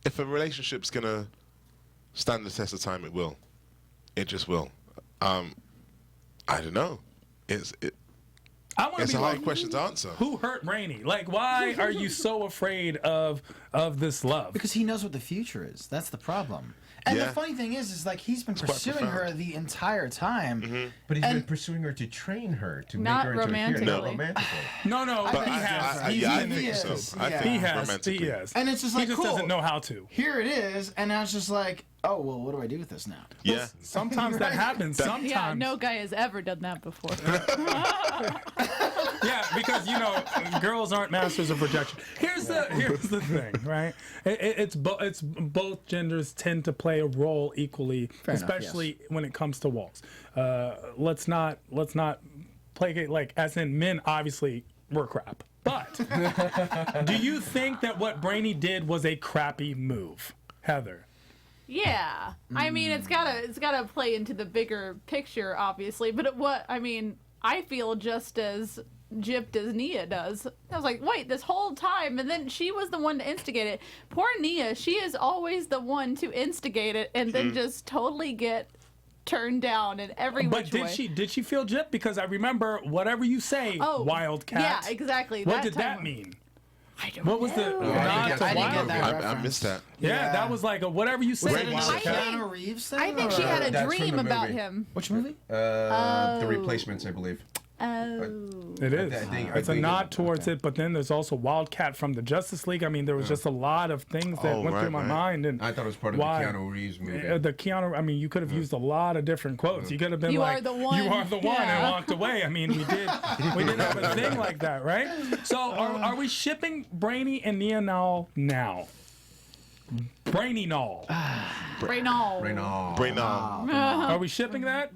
If a relationship's gonna stand the test of time, it will. It just will. I don't know. I want to It's be a hard like, question to answer. who hurt Brainy? Like, why are you so afraid of this love? Because he knows what the future is. That's the problem. And Yeah. the funny thing is like he's been quite pursuing her profound. the entire time. But he's been And- pursuing her to train her, to Not make her into a hero. romantically. Not romantically. No, but he I- has. I He's think in it. so. I Yeah. think He has. romantically. He has. And it's just He like, just cool. doesn't know how to. Here it is, and now it's just like, oh well, what do I do with this now? Yeah. Sometimes that Right. happens. Sometimes. Yeah, no guy has ever done that before. Yeah, because girls aren't masters of rejection. Here's the thing, right? It's both genders tend to play a role equally, Fair enough, especially when it comes to walls. Let's not placate like as in men. Obviously, we're crap. But do you think that what Brainy did was a crappy move, Heather? Yeah, I mean it's gotta play into the bigger picture, obviously. But I feel just as gypped as Nia does. I was like, wait, this whole time, and then she was the one to instigate it. Poor Nia, she is always the one to instigate it, and then just totally get turned down in every But which way. did she feel gypped? Because I remember whatever you say, Wildcat. Yeah, exactly. What that did that time- mean? I don't What was the know. nod to I didn't get that Wildcat? I missed that. Yeah, Yeah. that was like a whatever you say. Was it Red another Wildcat. Keanu Reeves thing? I think she or- had a That's from dream the about movie. him. Which movie? The Replacements, I believe. Oh. It is. I think It's a nod it- towards it, but then there's also Wildcat from the Justice League. I mean, there was just a lot of things that Oh, went through right, my right. mind, and I thought it was part of why- the Keanu Reeves movie. The Keanu. I mean, you could have used a lot of different quotes. You could have been You like, are the one. "You are the one," and Yeah. walked away. I mean, we did have a thing like that, right? So, are we shipping Brainy and Nia Null now? Brainy Null. Reynald. Reynald. Brainal. Are we shipping that,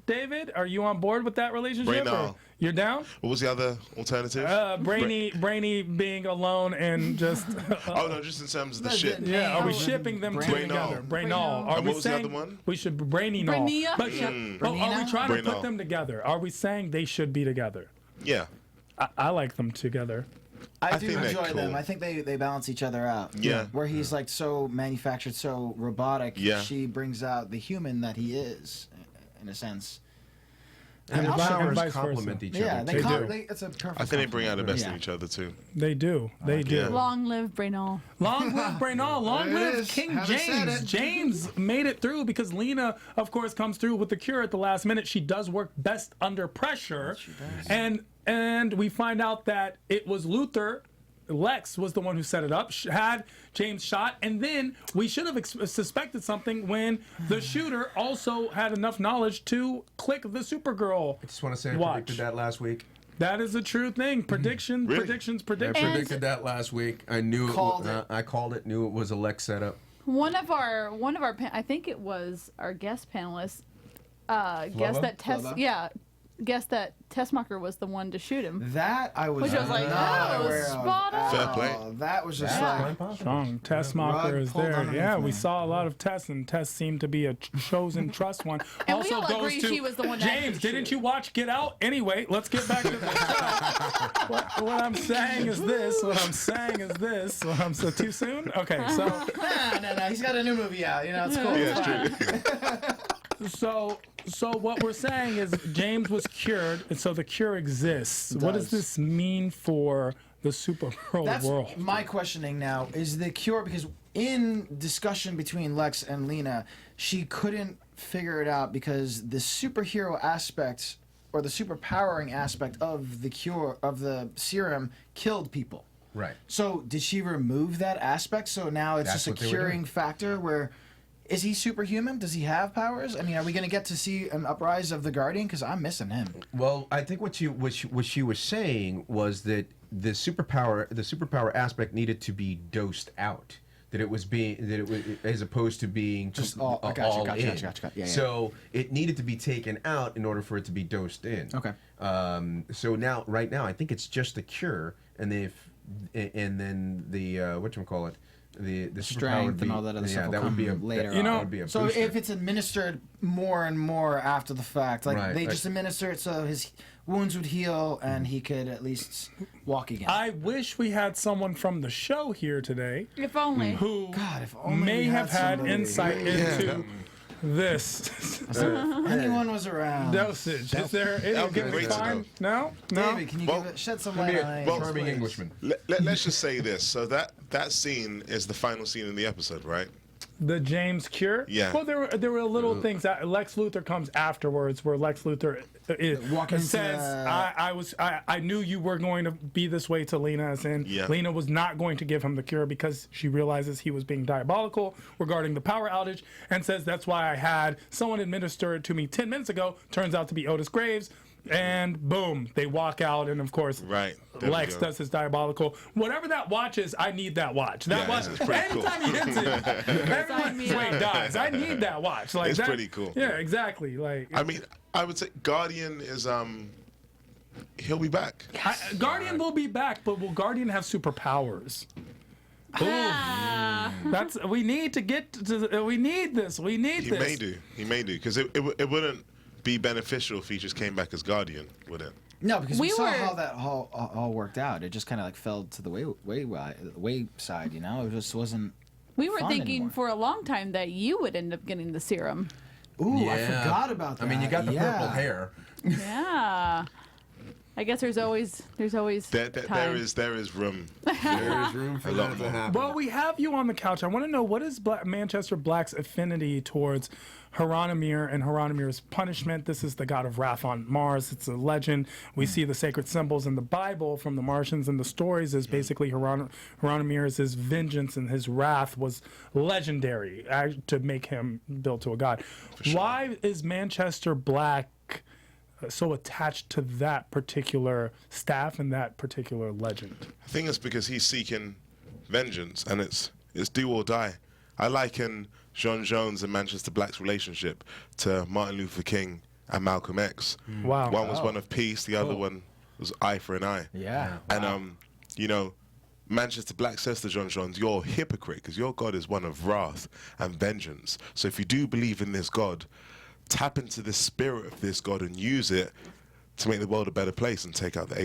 David? Are you on board with that relationship? Brainal. Or you're down? What was the other alternative? Brainy being alone and just. Oh no, just in terms of the ship. Yeah, are we Oh, shipping them two Brainal. together? Brainal. Are And we what was the saying other one? we should Brainy Null? Brainia? But, but are we trying to put Brainal. them together? Are we saying they should be together? Yeah. I like them together. I I do think they're enjoy them. cool. I think they balance each other out. Yeah. Where he's like so manufactured, so robotic. Yeah. She brings out the human that he is, in a sense. And the And powers vice complement versa. each Yeah, other. they They com- do. they, it's a perfect. I think they bring out the best Yeah. in each other too. They do. They do. yeah. Long live Brainal. Long live Brainal. Long There it live is. King Haven't said James. it. James made it through because Lena, of course, comes through with the cure at the last minute. She does work best under pressure. She does. And we find out that it was Luthor. Lex was the one who set it up, had James shot, and then we should have suspected something when the shooter also had enough knowledge to click the Supergirl. I just want to say I watch. predicted that last week. That is a true thing. Prediction, Really? predictions, I predictions. predicted that last week. I knew Called it. it. I called it. Knew it was a Lex setup. One of our I think it was our guest panelists, guessed that Flubba? Tess. Flubba? Yeah, guessed that Tessmacher was the one to shoot him. That I was. Which I was like, not that was aware of spot on. Fair play. That was just Yeah. like. Strong. Tessmacher Rug is pulled there. underneath Yeah, me. we saw a lot of Tess, and Tess seemed to be a chosen trust one. And we all agree she was the one that James, had to didn't shoot. you watch Get Out? Anyway, let's get back to the show. What I'm saying is this. So too soon? Okay, so No. He's got a new movie out. You know, it's cool. Yeah, It's it's fine. true. So what we're saying is James was cured, and so the cure exists. What does this mean for the Supergirl That's world? my questioning now. Is the cure, because in discussion between Lex and Lena, she couldn't figure it out because the superhero aspect or the superpowering aspect of the cure of the serum killed people. Right. So did she remove that aspect? So now it's That's just a what they were curing doing. factor where. Is he superhuman? Does he have powers? I mean, are we going to get to see an uprise of the Guardian? Because I'm missing him. Well, I think what she was saying was that the superpower aspect needed to be dosed out. That it was as opposed to being Just all gotcha. in. Yeah. So it needed to be taken out in order for it to be dosed in. Okay. So right now, I think it's just the cure, and then the whatchamacallit, the Strength would be, and all that other stuff will that would be a come later that on. would be a So booster. if it's administered more and more after the fact, like Right. they just administer it so his wounds would heal and he could at least walk again. I wish we had someone from the show here today If only. who God, if only may we have had somebody. insight into this Anyone was around. dosage. Is there? That would be Give great it to time? No. David, can you Well, shed some Maybe light a on any well, charming please? Englishman. Let's just say this. So that scene is the final scene in the episode, right? The James cure? Yeah. Well, there were little things that Lex Luthor comes afterwards, where Lex Luthor Walking into says, "I knew you were going to be this way to Lena." As in, Yeah. Lena was not going to give him the cure because she realizes he was being diabolical regarding the power outage, and says that's why I had someone administer it to me 10 minutes ago. Turns out to be Otis Graves. And boom, they walk out, and of course, Right. There we Lex go. does his diabolical. Whatever that watch is, I need that watch. That Yeah, watch. it's pretty cool. Anytime he hits it, everyone me up. dies. I need that watch. Like It's that, pretty cool. Yeah, exactly. Like I mean, I would say Guardian is he'll be back. Guardian will be back, but will Guardian have superpowers? That's we need to get to. We need this. We need He this. may do because it wouldn't be beneficial if he just came back as Guardian, would it? No, because we We saw were- how that all worked out. It just kind of like fell to the wayside, you know? It just wasn't. We were fun thinking anymore. for a long time that you would end up getting the serum. Ooh, I forgot about that. I mean, you got the yeah. purple hair. Yeah. I guess there's always There time. is room. There's room for that to happen. Well, we have you on the couch. I want to know, what is Manchester Black's affinity towards Hieronymer and Hieronymer's punishment? This is the god of wrath on Mars. It's a legend. We see the sacred symbols in the Bible from the Martians, and the stories is basically Hieronymer's his vengeance and his wrath was legendary to make him built to a god. sure. Why is Manchester Black so attached to that particular staff and that particular legend? I think it's because he's seeking vengeance, and it's do or die. I liken Jonn Jonez and Manchester Black's relationship to Martin Luther King and Malcolm X. Wow. One was one of peace, the other one was eye for an eye. Yeah. And Manchester Black says to Jonn Jonez, "You're a hypocrite because your God is one of wrath and vengeance. So if you do believe in this God, tap into the spirit of this God and use it to make the world a better place and take out the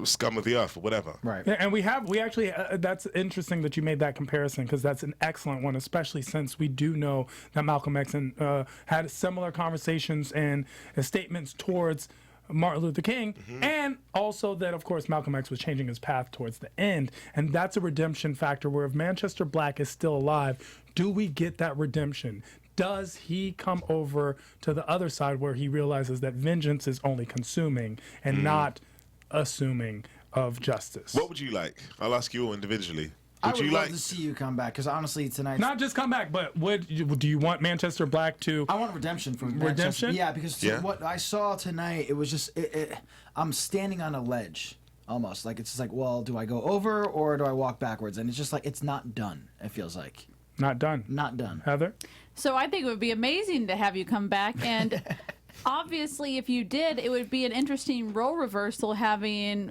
scum of the earth or whatever." Right. Yeah, and we actually, that's interesting that you made that comparison, because that's an excellent one, especially since we do know that Malcolm X had similar conversations and statements towards Martin Luther King, and also that, of course, Malcolm X was changing his path towards the end, and that's a redemption factor where if Manchester Black is still alive, do we get that redemption? Does he come over to the other side where he realizes that vengeance is only consuming and not assuming of justice? What would you like? I'll ask you all individually. I Would would you love like? to see you come back, because honestly, tonight. Not just come back, but do you want Manchester Black to? I want redemption from Redemption? Manchester. Yeah, because Yeah. what I saw tonight, it was just I'm standing on a ledge almost. Like it's just like, well, do I go over or do I walk backwards? And it's just like it's not done. It feels like Not done. not done. Heather? So I think it would be amazing to have you come back and obviously, if you did, it would be an interesting role reversal having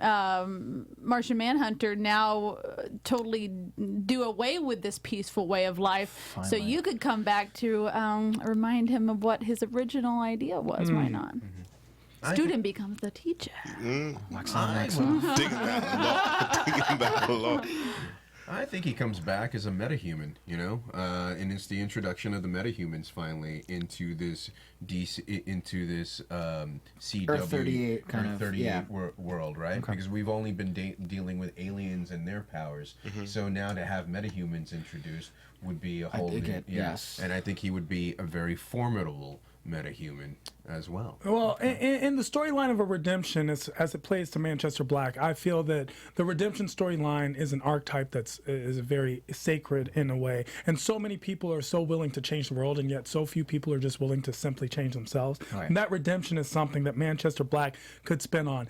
Martian Manhunter now totally do away with this peaceful way of life. So you could come back to remind him of what his original idea was. Why not? Student becomes the teacher. Digging that a lot. I think he comes back as a metahuman, and it's the introduction of the metahumans finally into this CW Earth 38 kind of, 38 world, right? Okay. Because we've only been dealing with aliens and their powers, so now to have metahumans introduced would be a whole new, yes. And I think he would be a very formidable metahuman as well. Well, in the storyline of a redemption, as it plays to Manchester Black, I feel that the redemption storyline is an archetype is very sacred in a way, and so many people are so willing to change the world, and yet so few people are just willing to simply change themselves. Right. And that redemption is something that Manchester Black could spin on,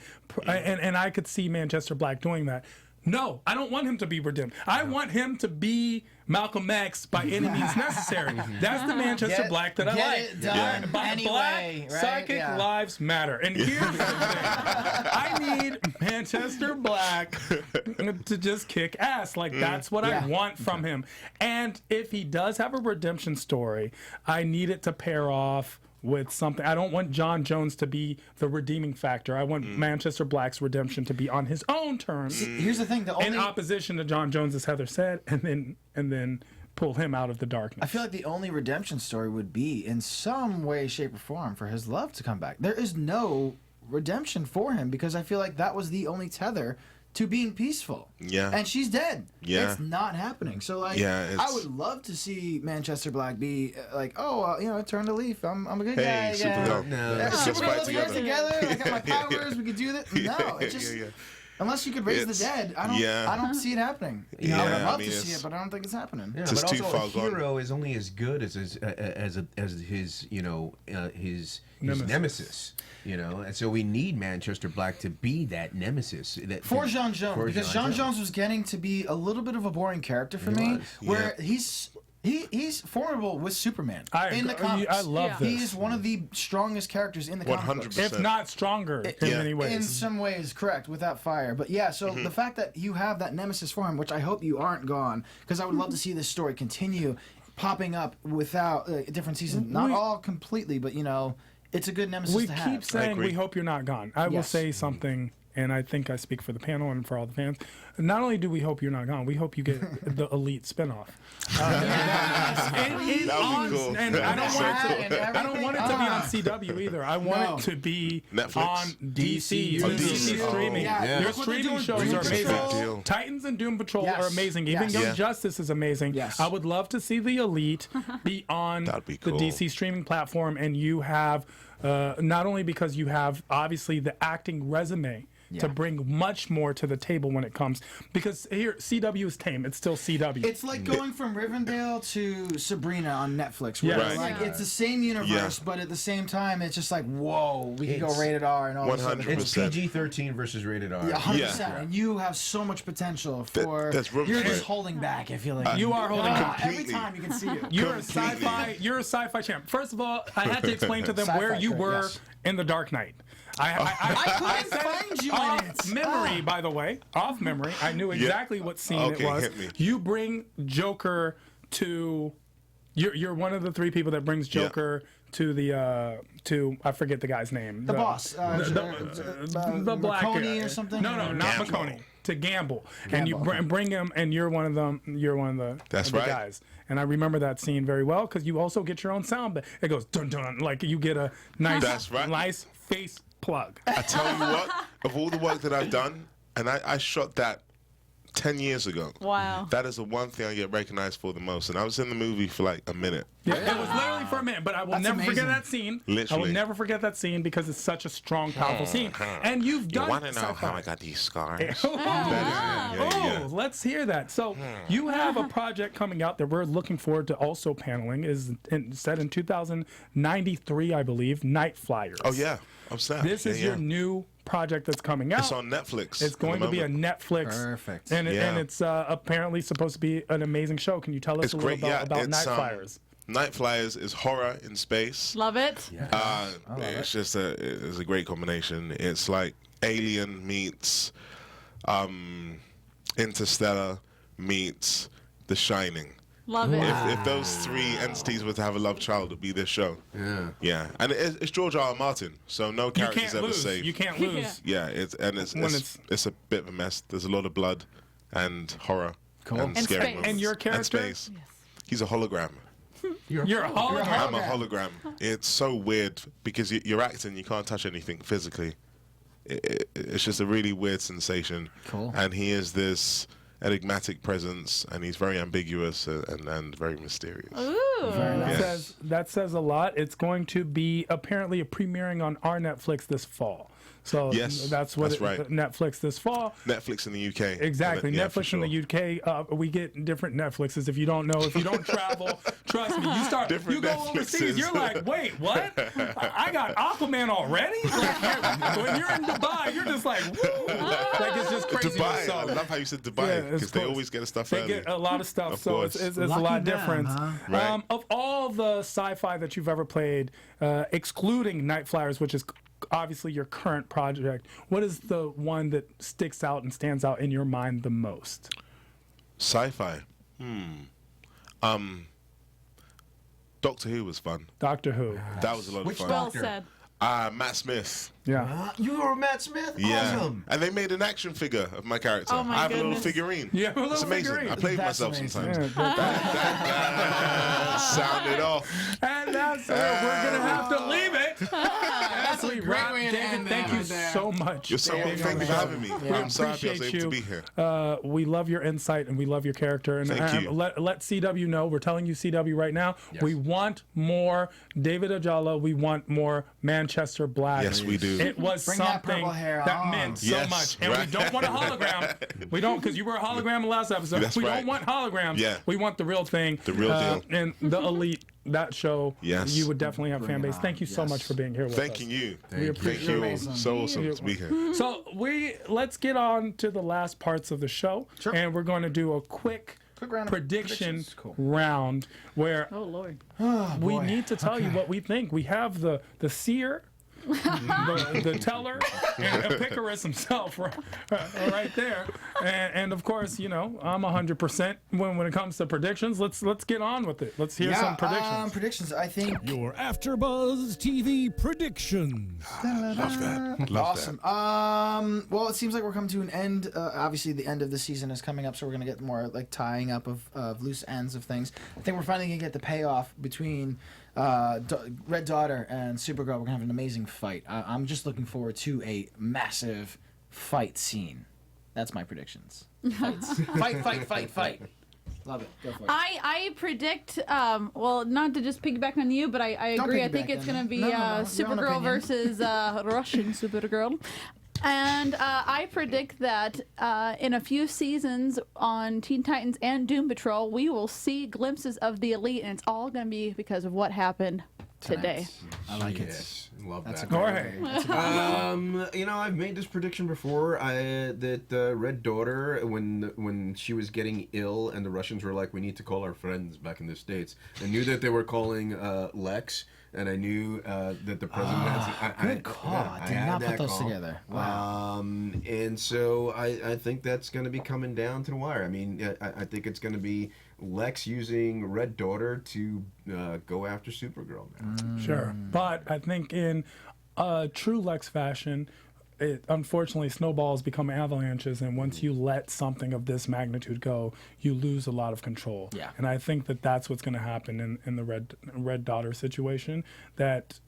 and I could see Manchester Black doing that. No, I don't want him to be redeemed. I want him to be Malcolm X by any means necessary. That's the Manchester Black that I like. It done anyway, Black psychic lives matter. And here's the thing. I need Manchester Black to just kick ass. Like, that's what I want from him. And if he does have a redemption story, I need it to pair off with something. I don't want Jonn Jonez to be the redeeming factor. I want Manchester Black's redemption to be on his own terms. Here's the thing: in opposition to Jonn Jonez, as Heather said, and then pull him out of the darkness. I feel like the only redemption story would be, in some way, shape, or form, for his love to come back. There is no redemption for him because I feel like that was the only tether to being peaceful. Yeah. And she's dead. Yeah. It's not happening. So, like, I would love to see Manchester Black be like, turn the leaf. I'm a good guy. Supergirl. Supergirl, let's get together. I got my powers. We could do this. No, it's just... Unless you could raise the dead, I don't see it happening. I would love to see it, but I don't think it's happening. Yeah, but also a hero is only as good as his nemesis. And so we need Manchester Black to be that nemesis. For Jonn Jonez, because Jonn Jonez was getting to be a little bit of a boring character for me, where he's formidable with Superman in the comics. I love this. He is one of the strongest characters in the comic books. If not stronger in many ways. In some ways, correct, without fire. But so the fact that you have that nemesis for him, which I hope you aren't gone, because I would love to see this story continue popping up without different seasons. Not all completely, but, it's a good nemesis to have. We keep saying we hope you're not gone. I will say something, and I think I speak for the panel and for all the fans. Not only do we hope you're not gone, we hope you get the Elite spinoff. That would be cool. And I don't want it to be on CW either. I want it to be Netflix? on DC. DC streaming. Your streaming shows are amazing. Titans and Doom Patrol are amazing. Even Young Justice is amazing. I would love to see the Elite be on the DC streaming platform, and you have not only because you have obviously the acting resume to bring much more to the table when it comes, because here CW is tame. It's still CW. It's like going from Rivendell to Sabrina on Netflix, where it's the same universe, but at the same time it's just like, whoa, we can go rated R and all 100%. this. It's PG-13 versus rated R. 100%. And you have so much potential for. You're just holding back. I feel like you are holding back every time you can see you. You're a sci-fi champ. First of all, I had to explain to them where you were in the Dark Knight. I couldn't find you in it. Memory, by the way, off memory, I knew exactly what scene it was. Hit me. You bring Joker to. You're one of the three people that brings Joker to the to I forget the guy's name. The boss. The black Marconi guy or something. No, not Marconi. To Gamble. And you bring him, and you're one of them. You're one of the guys. And I remember that scene very well because you also get your own sound, but it goes dun dun, like you get a nice, nice face plug. I tell you what, of all the work that I've done, and I shot that 10 years ago. Wow. That is the one thing I get recognized for the most. And I was in the movie for like a minute. Yeah, it was literally for a minute, but I will never forget that scene. Literally. I will never forget that scene because it's such a strong, powerful scene. And you've done. You want to know how I got these scars? Let's hear that. So you have a project coming out that we're looking forward to also paneling. Is set in 2093, I believe. Night Flyers. Oh yeah, I'm sad. This is your new project that's coming out. It's on Netflix. It's going to be a Netflix. Perfect. And it's apparently supposed to be an amazing show. Can you tell us a little about Night Flyers? Night Flyers is horror in space. Love it. It's just it's a great combination. It's like Alien meets Interstellar meets The Shining. Love it. If those three entities were to have a love child, it'd be this show. Yeah. And it's George R. R. Martin, so no character's ever safe. You can't lose. Yeah, it's a bit of a mess. There's a lot of blood and horror and scary space. moments. And your character? And space. He's a hologram. You're a hologram. I'm a hologram. It's so weird because you're acting, you can't touch anything physically. It's just a really weird sensation. Cool. And he is this enigmatic presence, and he's very ambiguous and very mysterious. Ooh. That says a lot. It's going to be apparently premiering on our Netflix this fall. So Yes, that's what that's right. Netflix this fall. Netflix in the UK. Exactly. Yeah, for Netflix in sure. the UK. We get different Netflixes. If you don't know, if you don't travel, trust me, Different you go Netflixes. overseas, you're like, wait, what? I got Aquaman already? Like, when you're in Dubai, you're just like, woo. Like, it's just crazy. Dubai. So, I love how you said yeah, Dubai it's because they close. always get stuff They early. get a lot of stuff, Of so course. it's a Lucky lot them, different. huh? Right. Of all the sci-fi that you've ever played, excluding Night Flyers, which is obviously your current project, what is the one that sticks out and stands out in your mind the most? Sci-fi. Doctor Who was fun. Doctor Who. That was a lot Which of fun. Well Doctor? said. Matt Smith. Yeah. You were Matt Smith? Yeah. Awesome. And they made an action figure of my character. Oh my I have a little goodness. figurine. You have a It's little amazing. figurine. I play with That's myself amazing. sometimes. Yeah, Sounded off. and that's it. We're going to have to leave it. That's a great way to David, end thank that you right there. so much. You're so for being thank on you the for show. having me. We I'm so happy I was appreciate able to you. be here. We love your insight and we love your character. And Thank you. Let CW know. We're telling you, CW, right now. We want more David Ajala. We want more Manchester Black. Yes, we do. It was Bring that something purple hair that on. meant so Yes, much. And right. we don't want a hologram. We don't, because you were a hologram in the last episode. That's we right. don't want holograms. Yeah. We want the real thing. The real deal. And the Elite, that show, Yes. you would definitely have fan base. Thank you so much for being here with us. Thanking you. We appreciate Thank you. Amazing. So awesome to be here. So let's get on to the last parts of the show, and we're going to do a quick round of prediction predictions. Cool. round where Oh Lord. we need to tell you what we think. We have the seer, the teller, and Icarus himself right there, and of course, you know, I'm 100% when it comes to predictions. Let's get on with it. Let's hear some predictions. Predictions. I think. Your AfterBuzz TV predictions. Love that. Love Awesome. Well, it seems like we're coming to an end. Obviously, the end of the season is coming up, so we're gonna get more like tying up of loose ends of things. I think we're finally gonna get the payoff between Red Daughter and Supergirl. We're gonna have an amazing fight. I'm just looking forward to a massive fight scene. That's my predictions. Fights. fight. Love it. Go for it. I predict, well, not to just piggyback on you, but I Don't agree. I think piggyback it's on going to me. be No, your own Supergirl opinion. versus Russian Supergirl. And I predict that in a few seasons on Teen Titans and Doom Patrol, we will see glimpses of the Elite, and it's all going to be because of what happened today. I like it. Yes, love That's a that. great Jorge. That's a You know, I've made this prediction before. That Red Daughter, when she was getting ill, and the Russians were like, "We need to call our friends back in the States." I knew that they were calling Lex, and I knew that the president had. good call. I did had not put that those call. together. Wow. And so I think that's going to be coming down to the wire. I mean, I think it's going to be Lex using Red Daughter to go after Supergirl now. Sure. But I think in true Lex fashion, it unfortunately snowballs become avalanches, and once you let something of this magnitude go, you lose a lot of control. Yeah. And I think that that's what's going to happen in the Red Daughter situation, that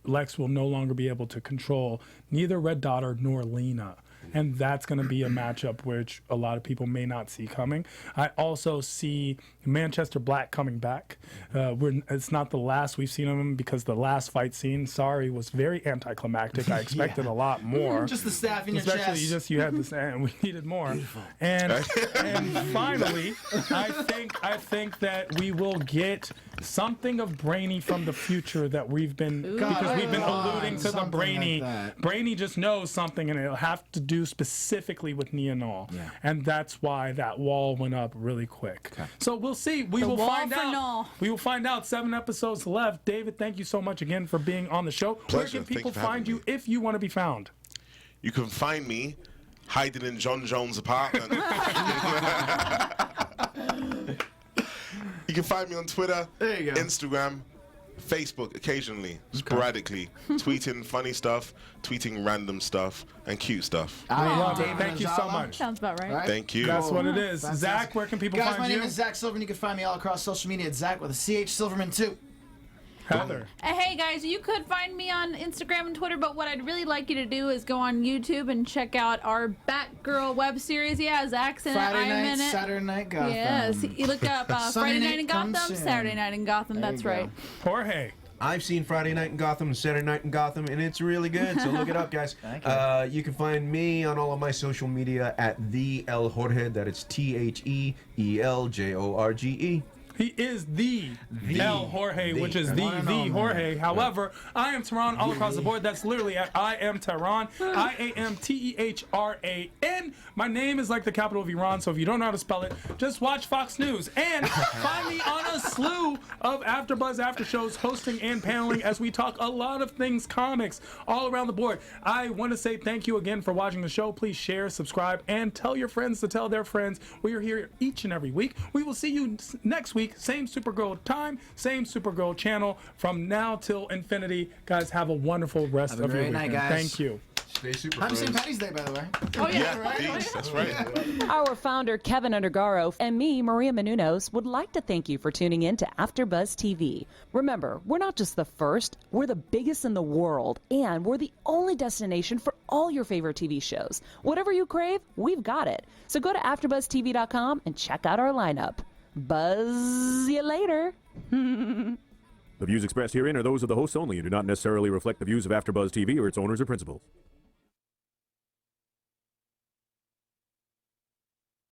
Lex will no longer be able to control neither Red Daughter nor Lena. And that's going to be a matchup which a lot of people may not see coming. I also see Manchester Black coming back. It's not the last we've seen of him, because the last fight scene, was very anticlimactic. I expected a lot more. Just the staff in your Especially chest. you had this, and we needed more. And finally, I think that we will get something of Brainy from the future that we've been because we've been alluding to the something Brainy. like that. Brainy just knows something, and it'll have to do specifically with Neonol, and that's why that wall went up really quick. So we'll see. We will wall find for out. Null. We will find out. 7 episodes left. David, thank you so much again for being on the show. Pleasure. Where can people Thank you for find having you me. if you want to be found? You can find me hiding in Jonn Jonez' apartment. You can find me on Twitter, There you go. Instagram, Facebook occasionally, sporadically, tweeting funny stuff, tweeting random stuff, and cute stuff. I am Love it. David Thank you so Ajala. much. Sounds about right. Right? Thank you. That's what it is. Fantastic. Zach, where can people Guys, find my you? name is Zach Silverman. You can find me all across social media at Zach with a CH Silverman too. Heather. Hey guys, you could find me on Instagram and Twitter, but what I'd really like you to do is go on YouTube and check out our Batgirl web series. Yeah, Zach's in it, Friday I'm night, in it. Saturday night, Gotham. Yes, you look up Sunday Friday night Night in comes Gotham, soon. Saturday Night in Gotham. There That's you go. right. Jorge. I've seen Friday Night in Gotham and Saturday Night in Gotham, and it's really good. So look it up, guys. Thank you. You can find me on all of my social media at the El Jorge. That is TheEljorge. He is the El Jorge, which is One and the only. Jorge. However, I am Tehran all across the board. That's literally at I am Tehran. IAMTEHRAN. My name is like the capital of Iran, so if you don't know how to spell it, just watch Fox News. And find me on a slew of AfterBuzz after shows, hosting and paneling as we talk a lot of things comics all around the board. I want to say thank you again for watching the show. Please share, subscribe, and tell your friends to tell their friends. We are here each and every week. We will see you next week. Same Supergirl time, same Supergirl channel from now till infinity. Guys, have a wonderful rest Have a of your great night, weekend. guys. Thank you. Stay super Happy St. pros. Patty's Day, by the way. Oh yeah, Yeah, right. please, that's right. Our founder, Kevin Undergaro, and me, Maria Menounos, would like to thank you for tuning in to AfterBuzz TV. Remember, we're not just the first, we're the biggest in the world, and we're the only destination for all your favorite TV shows. Whatever you crave, we've got it. So go to AfterBuzzTV.com and check out our lineup. Buzz you later. The views expressed herein are those of the hosts only and do not necessarily reflect the views of AfterBuzz TV or its owners or principals.